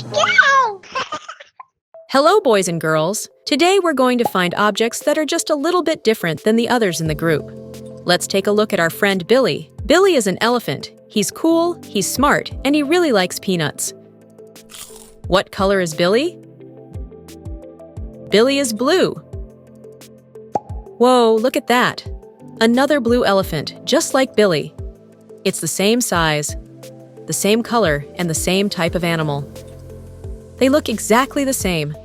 Go! Hello, boys and girls. Today we're going to find objects that are just a little bit different than the others in the group. Let's take a look at our friend Billy. Billy is an elephant. He's cool, he's smart, and he really likes peanuts. What color is Billy? Billy is blue. Whoa, look at that. Another blue elephant, just like Billy. It's the same size, the same color, and the same type of animal. They look exactly the same.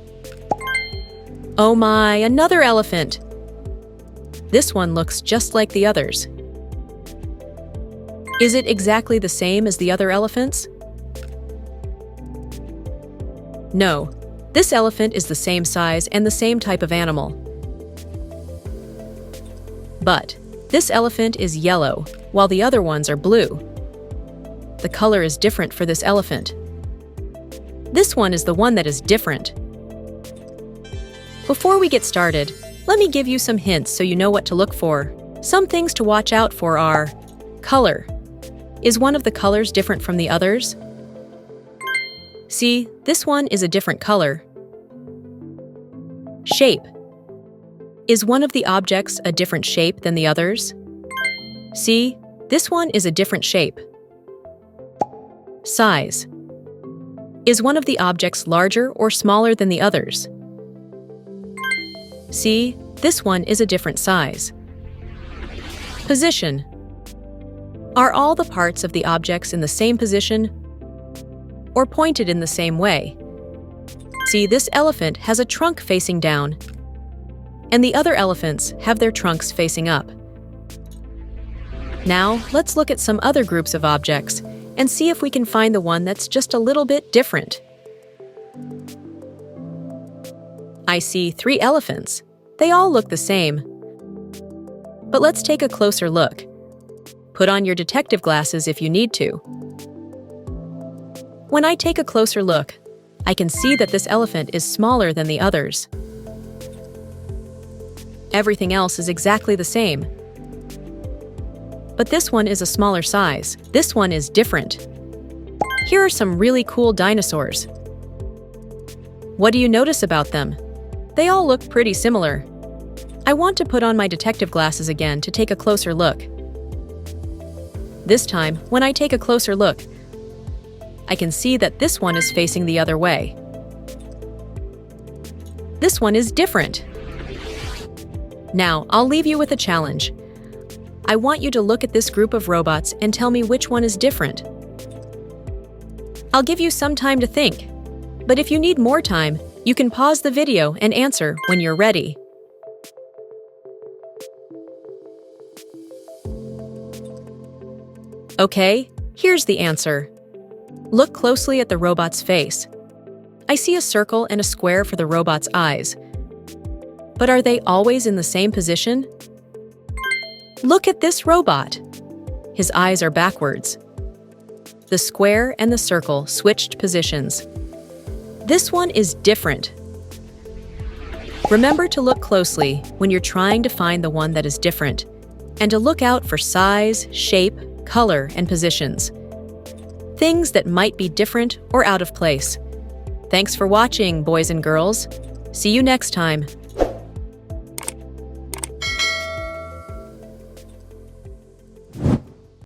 Oh my, another elephant! This one looks just like the others. Is it exactly the same as the other elephants? No, this elephant is the same size and the same type of animal. But this elephant is yellow, while the other ones are blue. The color is different for this elephant. This one is the one that is different. Before we get started, let me give you some hints so you know what to look for. Some things to watch out for are color. Is one of the colors different from the others? See, this one is a different color. Shape. Is one of the objects a different shape than the others? See, this one is a different shape. Size. Is one of the objects larger or smaller than the others? See, this one is a different size. Position. Are all the parts of the objects in the same position or pointed in the same way? See, this elephant has a trunk facing down, and the other elephants have their trunks facing up. Now, let's look at some other groups of objects and see if we can find the one that's just a little bit different. I see 3 elephants. They all look the same. But let's take a closer look. Put on your detective glasses if you need to. When I take a closer look, I can see that this elephant is smaller than the others. Everything else is exactly the same. But this one is a smaller size. This one is different. Here are some really cool dinosaurs. What do you notice about them? They all look pretty similar. I want to put on my detective glasses again to take a closer look. This time, when I take a closer look, I can see that this one is facing the other way. This one is different. Now, I'll leave you with a challenge. I want you to look at this group of robots and tell me which one is different. I'll give you some time to think, but if you need more time, you can pause the video and answer when you're ready. Okay, here's the answer. Look closely at the robot's face. I see a circle and a square for the robot's eyes. But are they always in the same position? Look at this robot. His eyes are backwards. The square and the circle switched positions. This one is different. Remember to look closely when you're trying to find the one that is different, and to look out for size, shape, color, and positions. Things that might be different or out of place. Thanks for watching, boys and girls. See you next time.